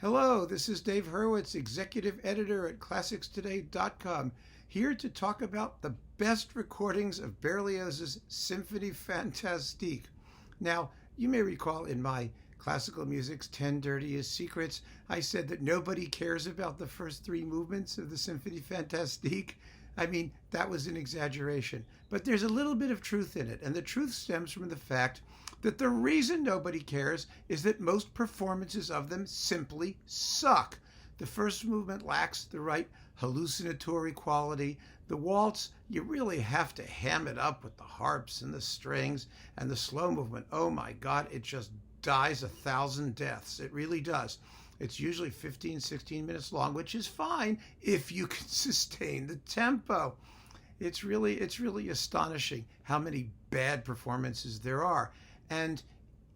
Hello, this is Dave Hurwitz, executive editor at ClassicsToday.com, here to talk about the best recordings of Berlioz's Symphonie fantastique. Now, you may recall in my Classical Music's 10 Dirtiest Secrets, I said that nobody cares about the first three movements of the Symphonie fantastique. I mean, that was an exaggeration. But there's a little bit of truth in it, and the truth stems from the fact that the reason nobody cares is that most performances of them simply suck. The first movement lacks the right hallucinatory quality. The waltz, you really have to ham it up with the harps and the strings, and the slow movement, oh my God, it just dies 1,000 deaths. It really does. It's usually 15, 16 minutes long, which is fine if you can sustain the tempo. It's really astonishing how many bad performances there are. And,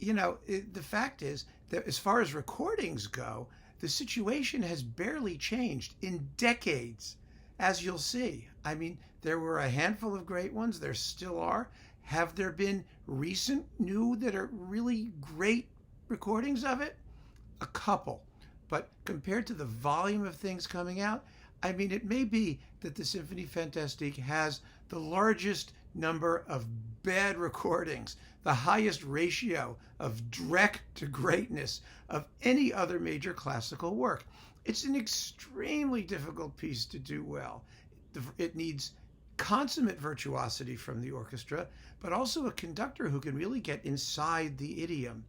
the fact is that as far as recordings go, the situation has barely changed in decades, as you'll see. I mean, there were a handful of great ones. There still are. Have there been recent new that are really great recordings of it? A couple. But compared to the volume of things coming out, I mean, it may be that the Symphonie fantastique has the largest number of bad recordings, the highest ratio of dreck to greatness of any other major classical work. It's an extremely difficult piece to do well. It needs consummate virtuosity from the orchestra, but also a conductor who can really get inside the idiom.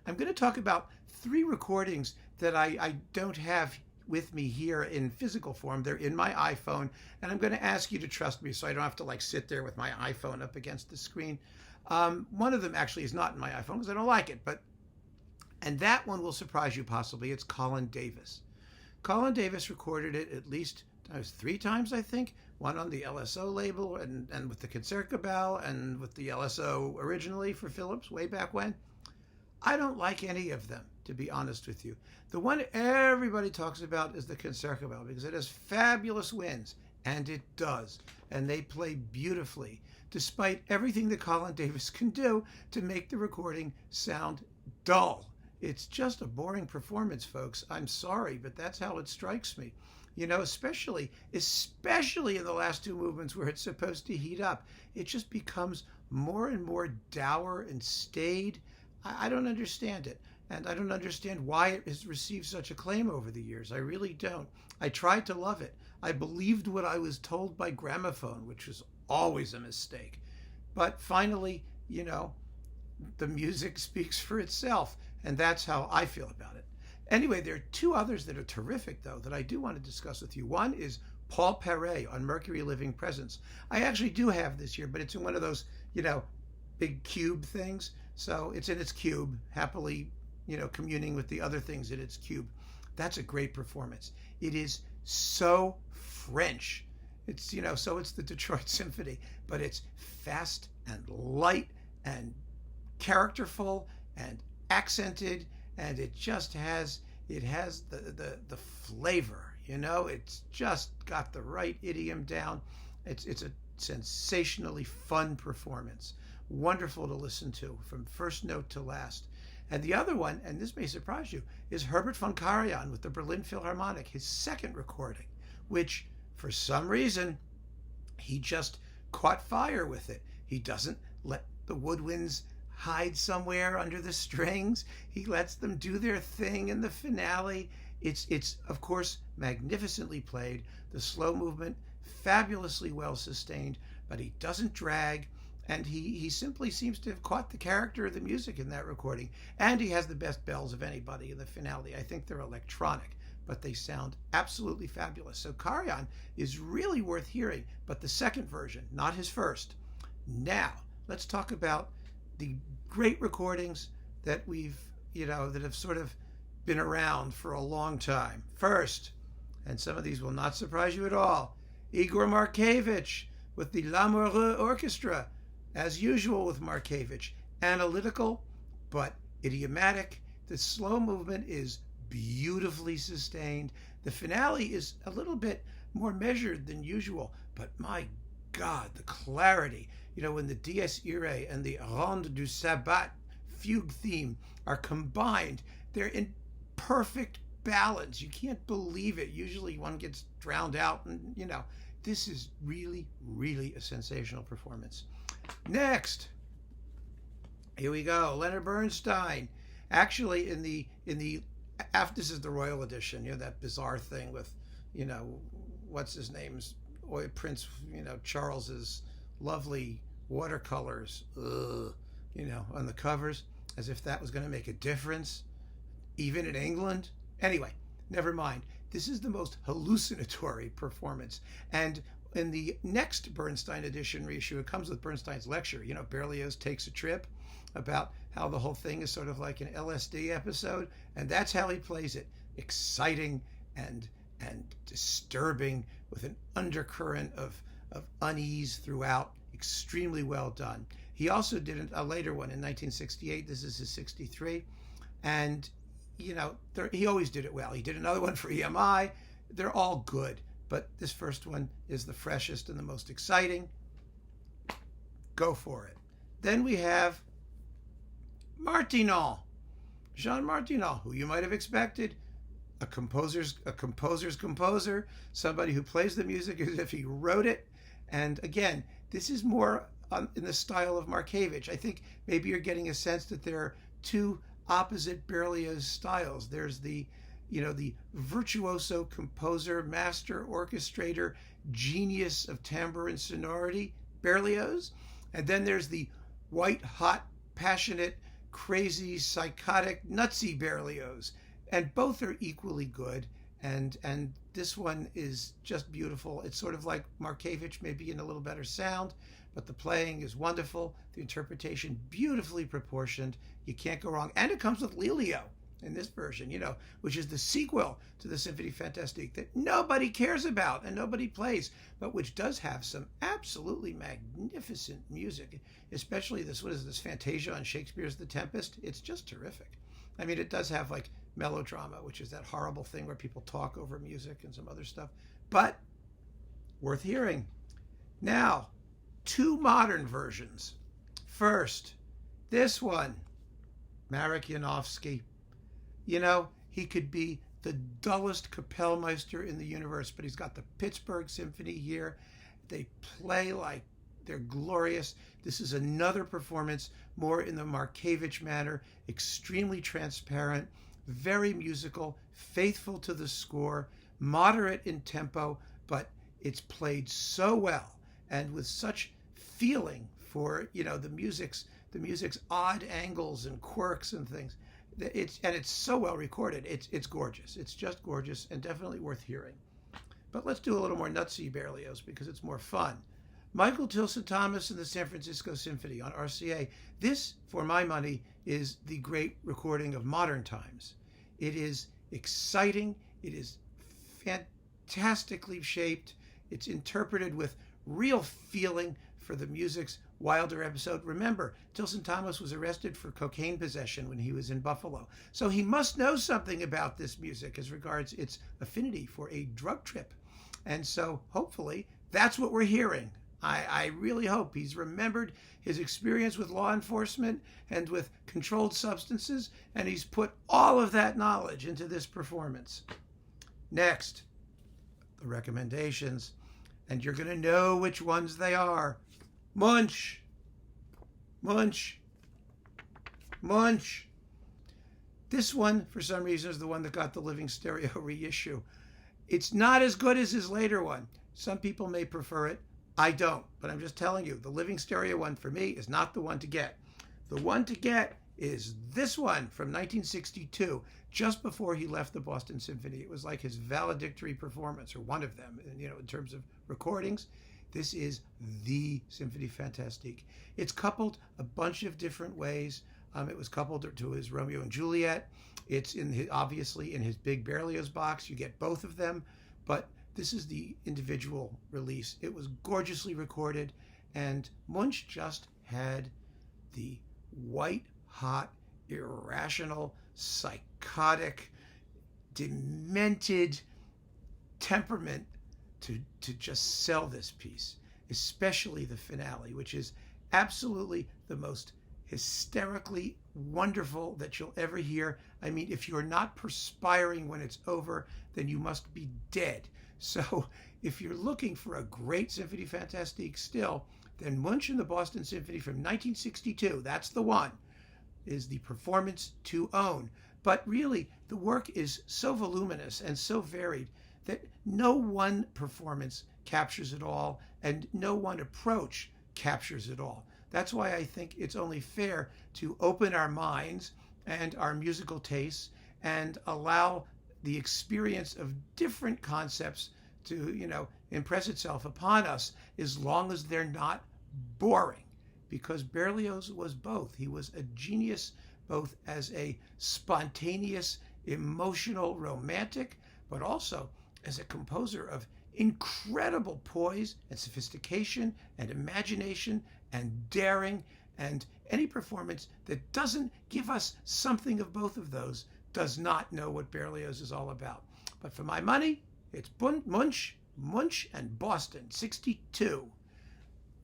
I'm going to talk about three recordings that I don't have with me here in physical form. They're in my iPhone, and I'm going to ask you to trust me so I don't have to sit there with my iPhone up against the screen. One of them actually is not in my iPhone because I don't like it, and that one will surprise you possibly. It's Colin Davis. Colin Davis recorded it at least three times, I think. One on the LSO label and with the Concertgebouw and with the LSO originally for Philips way back when. I don't like any of them, to be honest with you. The one everybody talks about is the Concertgebouw because it has fabulous winds, and it does. And they play beautifully, despite everything that Colin Davis can do to make the recording sound dull. It's just a boring performance, folks. I'm sorry, but that's how it strikes me. Especially in the last two movements where it's supposed to heat up. It just becomes more and more dour and staid. I don't understand it. And I don't understand why it has received such acclaim over the years. I really don't. I tried to love it. I believed what I was told by gramophone, which was always a mistake. But finally, the music speaks for itself. And that's how I feel about it. Anyway, there are two others that are terrific, though, that I do want to discuss with you. One is Paul Perret on Mercury Living Presence. I actually do have this here, but it's in one of those, big cube things. So it's in its cube, happily, communing with the other things in its cube. That's a great performance. It is so French. It's, so it's the Detroit Symphony, but it's fast and light and characterful and accented, and it has the flavor, it's just got the right idiom down. It's a sensationally fun performance. Wonderful to listen to from first note to last. And the other one, and this may surprise you, is Herbert von Karajan with the Berlin Philharmonic, his second recording, which for some reason he just caught fire with it. He doesn't let the woodwinds hide somewhere under the strings. He lets them do their thing in the finale. It's of course magnificently played. The slow movement fabulously well sustained, but he doesn't drag. And he simply seems to have caught the character of the music in that recording. And he has the best bells of anybody in the finale. I think they're electronic, but they sound absolutely fabulous. So Karajan is really worth hearing, but the second version, not his first. Now, let's talk about the great recordings that that have sort of been around for a long time. First, and some of these will not surprise you at all, Igor Markovic with the L'Amoureux Orchestra. As usual with Markovic, analytical but idiomatic. The slow movement is beautifully sustained. The finale is a little bit more measured than usual, but my God, the clarity. When the Dies Irae and the Ronde du Sabbat fugue theme are combined, they're in perfect ballads. You can't believe it. Usually one gets drowned out, and this is really, really a sensational performance. Next, here we go. Leonard Bernstein. Actually, after this is the Royal Edition, that bizarre thing with, what's his name's Prince, Charles's lovely watercolors, on the covers, as if that was going to make a difference, even in England. Anyway, never mind. This is the most hallucinatory performance. And in the next Bernstein edition reissue, it comes with Bernstein's lecture. Berlioz takes a trip about how the whole thing is sort of like an LSD episode, and that's how he plays it. Exciting and disturbing, with an undercurrent of unease throughout. Extremely well done. He also did a later one in 1968. This is his 63. And, he always did it well. He did another one for EMI. They're all good, but this first one is the freshest and the most exciting. Go for it. Then we have Martino, Jean Martino, who you might have expected, a composer's composer, somebody who plays the music as if he wrote it. And again, this is more in the style of Markovic. I think maybe you're getting a sense that there are two opposite Berlioz styles. There's the virtuoso composer, master orchestrator, genius of timbre and sonority, Berlioz. And then there's the white, hot, passionate, crazy, psychotic, nutsy Berlioz. And both are equally good. And this one is just beautiful. It's sort of like Markovic, maybe in a little better sound, but the playing is wonderful. The interpretation, beautifully proportioned. You can't go wrong. And it comes with Lelio in this version, which is the sequel to the Symphonie fantastique that nobody cares about and nobody plays, but which does have some absolutely magnificent music, especially this Fantasia on Shakespeare's The Tempest. It's just terrific. I mean, it does have like melodrama, which is that horrible thing where people talk over music and some other stuff, but worth hearing. Now, two modern versions. First, this one, Marek Janowski. He could be the dullest Kapellmeister in the universe, but he's got the Pittsburgh Symphony here. They play like they're glorious. This is another performance more in the Markovic manner, extremely transparent, very musical, faithful to the score, moderate in tempo, but it's played so well and with such feeling for the music's odd angles and quirks and things. It's so well recorded. It's gorgeous. It's just gorgeous and definitely worth hearing. But let's do a little more nutsy Berlioz because it's more fun. Michael Tilson Thomas and the San Francisco Symphony on RCA. This, for my money, is the great recording of modern times. It is exciting. It is fantastically shaped. It's interpreted with real feeling for the music's Wilder episode. Remember, Tilson Thomas was arrested for cocaine possession when he was in Buffalo. So he must know something about this music as regards its affinity for a drug trip. And so hopefully that's what we're hearing. I really hope he's remembered his experience with law enforcement and with controlled substances, and he's put all of that knowledge into this performance. Next, the recommendations, and you're going to know which ones they are. Munch, Munch, Munch. This one, for some reason, is the one that got the Living Stereo reissue. It's not as good as his later one. Some people may prefer it. I don't, but I'm just telling you, the Living Stereo one for me is not the one to get. The one to get is this one from 1962, just before he left the Boston Symphony. It was like his valedictory performance, or one of them, in terms of recordings. This is the Symphonie fantastique. It's coupled a bunch of different ways. It was coupled to his Romeo and Juliet. It's obviously in his big Berlioz box. You get both of them, but this is the individual release. It was gorgeously recorded, and Munch just had the white-hot, irrational, psychotic, demented temperament to just sell this piece, especially the finale, which is absolutely the most hysterically wonderful that you'll ever hear. I mean, if you're not perspiring when it's over, then you must be dead. So if you're looking for a great Symphonie fantastique still, then Munch and the Boston Symphony from 1962, that's the one, is the performance to own. But really, the work is so voluminous and so varied that no one performance captures it all, and no one approach captures it all. That's why I think it's only fair to open our minds and our musical tastes and allow the experience of different concepts to, impress itself upon us, as long as they're not boring. Because Berlioz was both. He was a genius both as a spontaneous, emotional romantic, but also as a composer of incredible poise and sophistication and imagination and daring, and any performance that doesn't give us something of both of those does not know what Berlioz is all about. But for my money, it's Munch, and Boston, 62.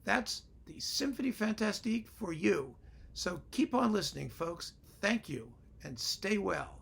That's the Symphonie fantastique for you. So keep on listening, folks. Thank you, and stay well.